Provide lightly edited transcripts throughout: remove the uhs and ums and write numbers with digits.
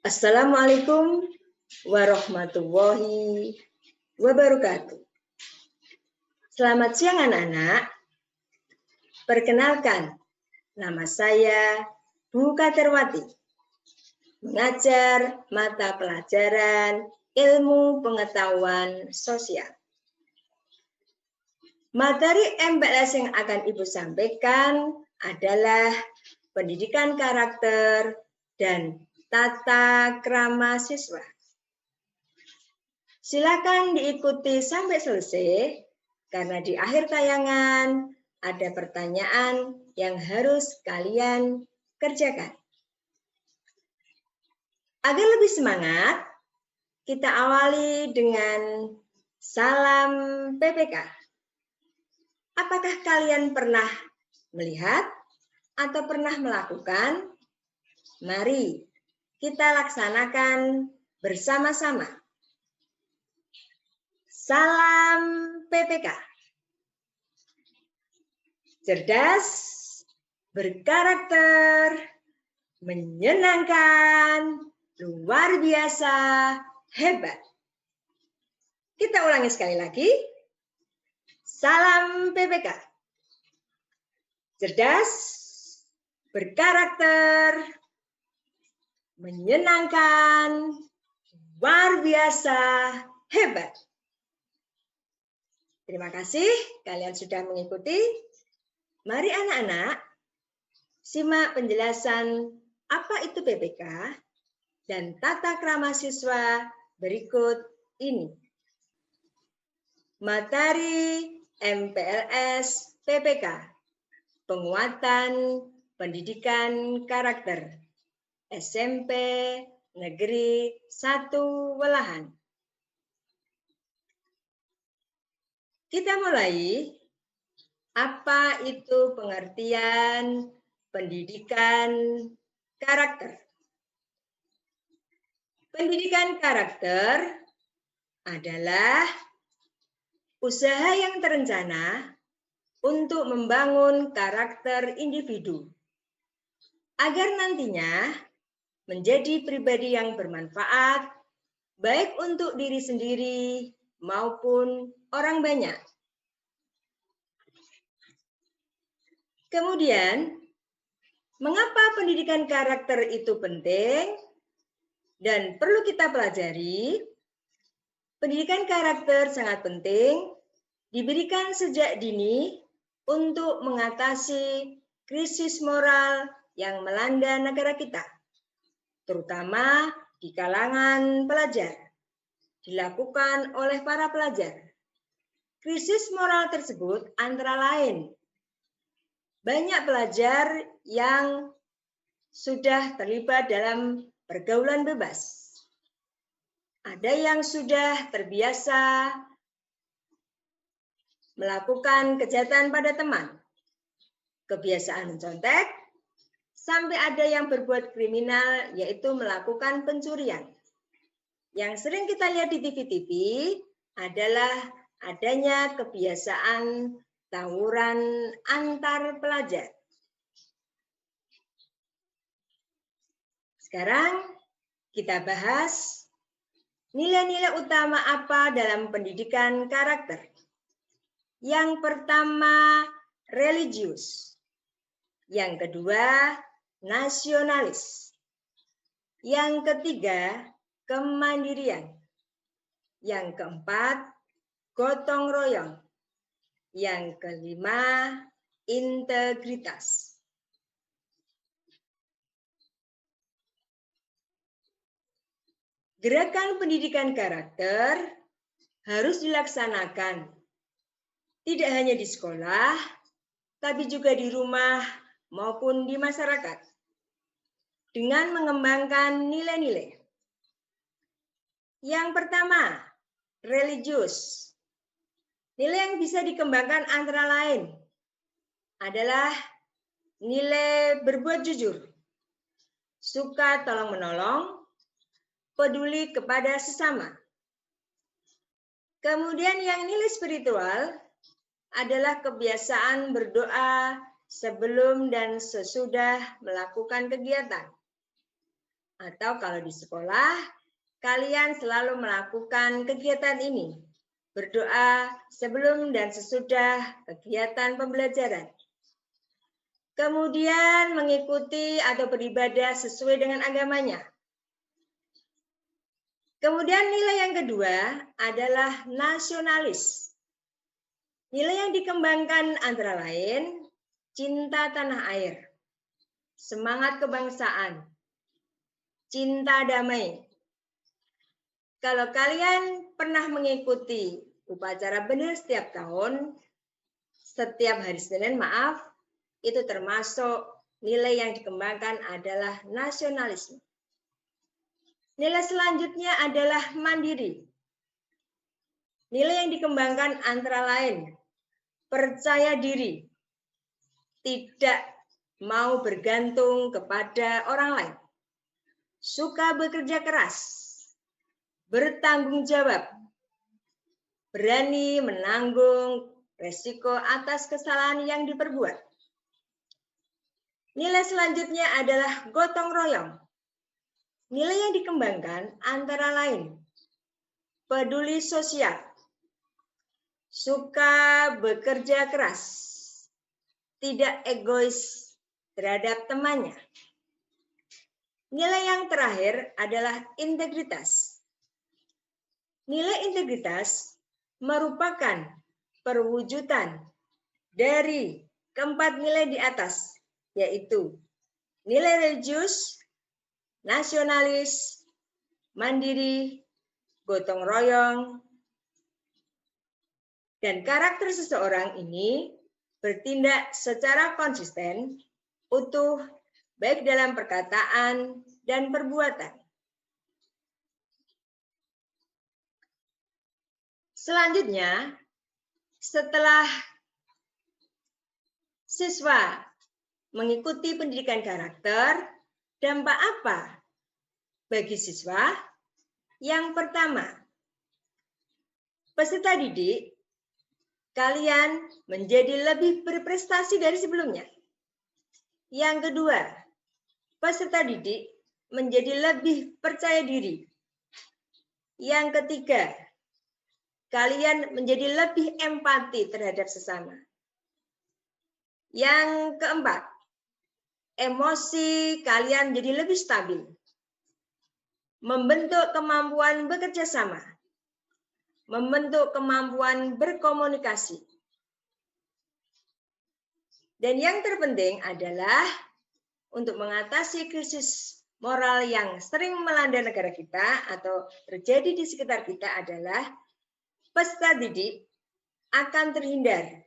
Assalamualaikum warahmatullahi wabarakatuh. Selamat siang anak-anak. Perkenalkan, nama saya Bu Katerwati, mengajar mata pelajaran Ilmu Pengetahuan Sosial. Materi MPLS yang akan Ibu sampaikan adalah pendidikan karakter dan tata krama siswa. Silakan diikuti sampai selesai, karena di akhir tayangan ada pertanyaan yang harus kalian kerjakan. Agar lebih semangat, kita awali dengan salam PPK. Apakah kalian pernah melihat atau pernah melakukan? Mari kita laksanakan bersama-sama. Salam PPK. Cerdas, berkarakter, menyenangkan, luar biasa, hebat. Kita ulangi sekali lagi. Salam PPK. Cerdas, berkarakter, menyenangkan, luar biasa, hebat. Terima kasih kalian sudah mengikuti. Mari anak-anak, simak penjelasan apa itu PPK dan tata krama siswa berikut ini. Materi MPLS PPK, penguatan pendidikan karakter. SMP Negeri 1 Welahan. Kita mulai. Apa itu pengertian pendidikan karakter? Pendidikan karakter adalah usaha yang terencana untuk membangun karakter individu agar nantinya menjadi pribadi yang bermanfaat, baik untuk diri sendiri maupun orang banyak. Kemudian, mengapa pendidikan karakter itu penting dan perlu kita pelajari? Pendidikan karakter sangat penting, diberikan sejak dini untuk mengatasi krisis moral yang melanda negara kita, terutama di kalangan pelajar, dilakukan oleh para pelajar. Krisis moral tersebut antara lain, banyak pelajar yang sudah terlibat dalam pergaulan bebas. Ada yang sudah terbiasa melakukan kejahatan pada teman, kebiasaan mencontek, sampai ada yang berbuat kriminal, yaitu melakukan pencurian. Yang sering kita lihat di TV-TV adalah adanya kebiasaan tawuran antar pelajar. Sekarang kita bahas nilai-nilai utama apa dalam pendidikan karakter. Yang pertama, religius. Yang kedua, nasionalis. Yang ketiga, kemandirian. Yang keempat, gotong royong. Yang kelima, integritas. Gerakan pendidikan karakter harus dilaksanakan tidak hanya di sekolah, tapi juga di rumah maupun di masyarakat, dengan mengembangkan nilai-nilai. Yang pertama, religius. Nilai yang bisa dikembangkan antara lain adalah nilai berbuat jujur, suka tolong-menolong, peduli kepada sesama. Kemudian yang nilai spiritual adalah kebiasaan berdoa sebelum dan sesudah melakukan kegiatan. Atau kalau di sekolah, kalian selalu melakukan kegiatan ini. Berdoa sebelum dan sesudah kegiatan pembelajaran. Kemudian mengikuti atau beribadah sesuai dengan agamanya. Kemudian nilai yang kedua adalah nasionalis. Nilai yang dikembangkan antara lain cinta tanah air, semangat kebangsaan, cinta damai. Kalau kalian pernah mengikuti upacara benih setiap tahun, setiap hari Senin, itu termasuk nilai yang dikembangkan adalah nasionalisme. Nilai selanjutnya adalah mandiri. Nilai yang dikembangkan antara lain percaya diri, tidak mau bergantung kepada orang lain, suka bekerja keras, bertanggung jawab, berani menanggung resiko atas kesalahan yang diperbuat. Nilai selanjutnya adalah gotong royong. Nilai yang dikembangkan antara lain peduli sosial, suka bekerja keras, tidak egois terhadap temannya. Nilai yang terakhir adalah integritas. Nilai integritas merupakan perwujudan dari keempat nilai di atas, yaitu nilai religius, nasionalis, mandiri, gotong royong, dan karakter seseorang ini bertindak secara konsisten, utuh, baik dalam perkataan dan perbuatan. Selanjutnya, setelah siswa mengikuti pendidikan karakter, dampak apa bagi siswa? Yang pertama, peserta didik, kalian menjadi lebih berprestasi dari sebelumnya. Yang kedua, peserta didik menjadi lebih percaya diri. Yang ketiga, kalian menjadi lebih empati terhadap sesama. Yang keempat, emosi kalian jadi lebih stabil, membentuk kemampuan bekerja sama, membentuk kemampuan berkomunikasi. Dan yang terpenting adalah untuk mengatasi krisis moral yang sering melanda negara kita atau terjadi di sekitar kita adalah peserta didik akan terhindar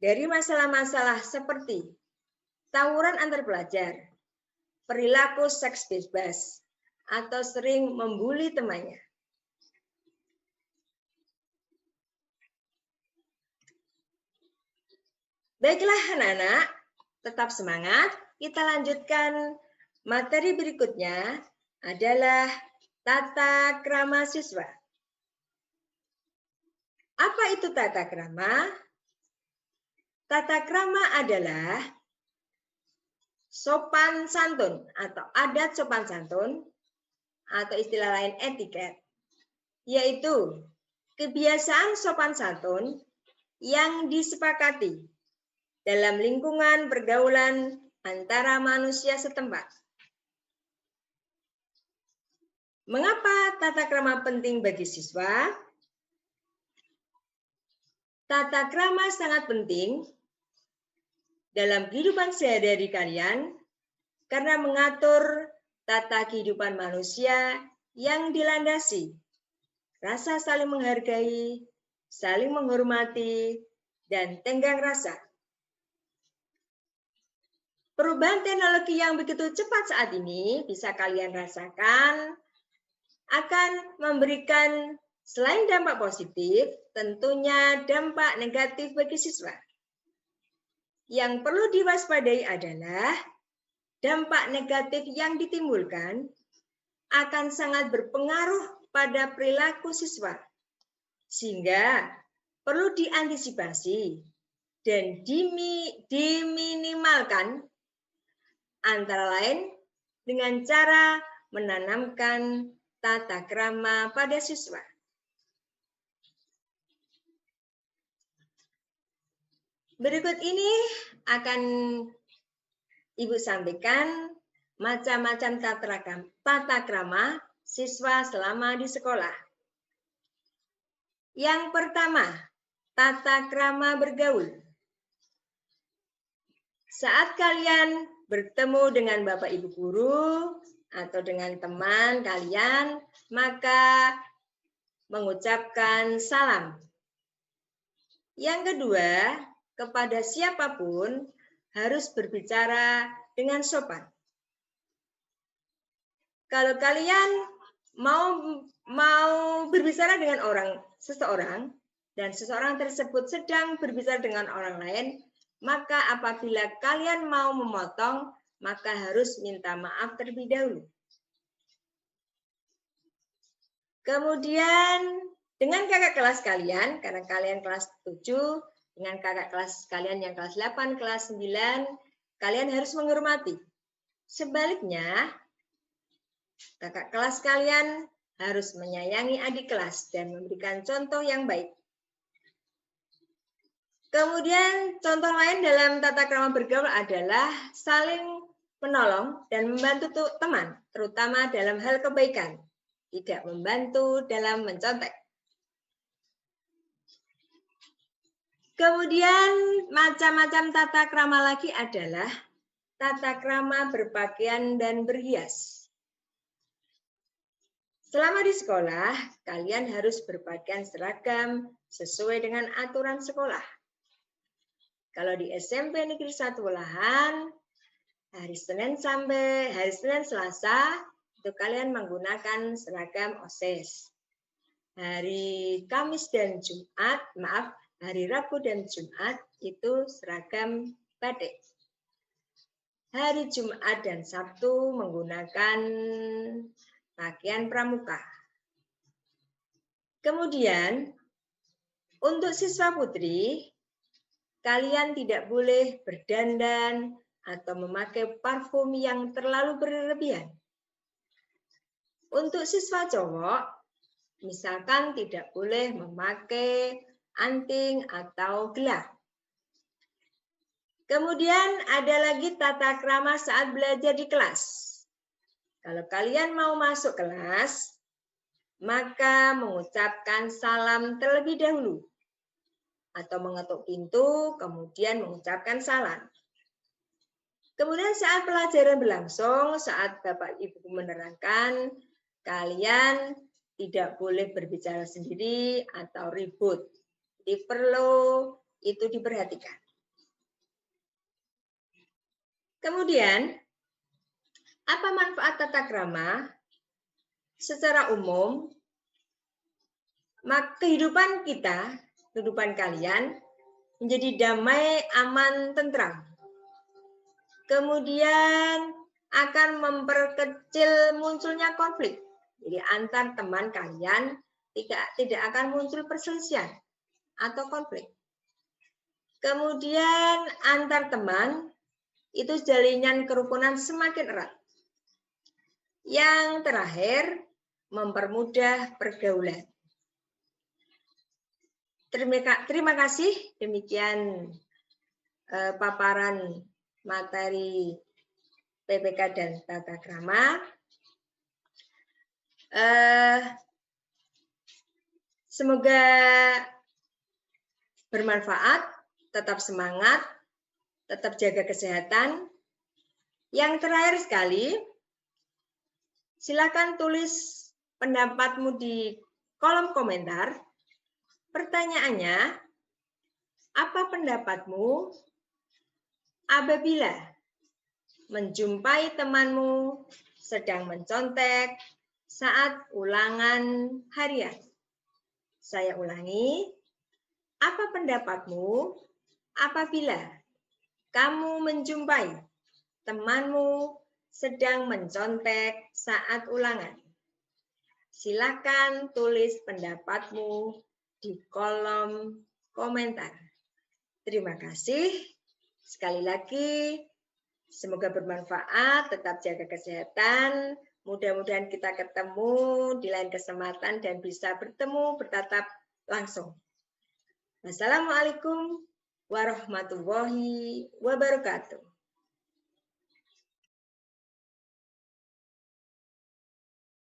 dari masalah-masalah seperti tawuran antar pelajar, perilaku seks bebas, atau sering membuli temannya. Baiklah anak-anak, tetap semangat. Kita lanjutkan materi berikutnya adalah tata krama siswa. Apa itu tata krama? Tata krama adalah sopan santun atau adat sopan santun atau istilah lain etiket, yaitu kebiasaan sopan santun yang disepakati dalam lingkungan pergaulan antara manusia setempat. Mengapa tata krama penting bagi siswa? Tata krama sangat penting dalam kehidupan sehari-hari kalian karena mengatur tata kehidupan manusia yang dilandasi rasa saling menghargai, saling menghormati, dan tenggang rasa. Perubahan teknologi yang begitu cepat saat ini bisa kalian rasakan akan memberikan selain dampak positif, tentunya dampak negatif bagi siswa. Yang perlu diwaspadai adalah dampak negatif yang ditimbulkan akan sangat berpengaruh pada perilaku siswa, sehingga perlu diantisipasi dan diminimalkan, antara lain dengan cara menanamkan tata krama pada siswa. Berikut ini akan Ibu sampaikan macam-macam tata krama siswa selama di sekolah. Yang pertama, tata krama bergaul. Saat kalian bertemu dengan Bapak Ibu guru atau dengan teman kalian, maka mengucapkan salam. Yang kedua, kepada siapapun harus berbicara dengan sopan. Kalau kalian mau berbicara dengan seseorang dan seseorang tersebut sedang berbicara dengan orang lain, maka apabila kalian mau memotong, maka harus minta maaf terlebih dahulu. Kemudian dengan kakak kelas kalian, karena kalian kelas 7, dengan kakak kelas kalian yang kelas 8, kelas 9, kalian harus menghormati. Sebaliknya, kakak kelas kalian harus menyayangi adik kelas dan memberikan contoh yang baik. Kemudian contoh lain dalam tata krama bergaul adalah saling menolong dan membantu teman, terutama dalam hal kebaikan, tidak membantu dalam mencontek. Kemudian macam-macam tata krama lagi adalah tata krama berpakaian dan berhias. Selama di sekolah, kalian harus berpakaian seragam sesuai dengan aturan sekolah. Kalau di SMP Negeri 1 Welahan, hari Senin sampai hari Senin Selasa, itu kalian menggunakan seragam OSIS. Hari Kamis dan Jumat, hari Rabu dan Jumat itu seragam batik. Hari Jumat dan Sabtu menggunakan pakaian pramuka. Kemudian, untuk siswa putri, kalian tidak boleh berdandan atau memakai parfum yang terlalu berlebihan. Untuk siswa cowok, misalkan tidak boleh memakai anting atau gelang. Kemudian ada lagi tata krama saat belajar di kelas. Kalau kalian mau masuk kelas, maka mengucapkan salam terlebih dahulu. Atau mengetuk pintu, kemudian mengucapkan salam. Kemudian saat pelajaran berlangsung, saat Bapak Ibu menerangkan, kalian tidak boleh berbicara sendiri atau ribut. Jadi perlu itu diperhatikan. Kemudian, apa manfaat tata krama? Secara umum, kehidupan kita, kehidupan kalian menjadi damai, aman, tentram. Kemudian akan memperkecil munculnya konflik. Jadi antar teman kalian tidak akan muncul perselisihan atau konflik. Kemudian antar teman itu jalinan kerukunan semakin erat. Yang terakhir, mempermudah pergaulan. Terima kasih. Demikian paparan materi PPK dan tata krama. Semoga bermanfaat, tetap semangat, tetap jaga kesehatan. Yang terakhir sekali, silakan tulis pendapatmu di kolom komentar. Pertanyaannya, apa pendapatmu apabila menjumpai temanmu sedang mencontek saat ulangan harian? Saya ulangi, apa pendapatmu apabila kamu menjumpai temanmu sedang mencontek saat ulangan? Silakan tulis pendapatmu di kolom komentar. Terima kasih. Sekali lagi, Semoga bermanfaat, tetap jaga kesehatan. Mudah-mudahan kita ketemu di lain kesempatan dan bisa bertemu, bertatap langsung. Wassalamualaikum warahmatullahi wabarakatuh.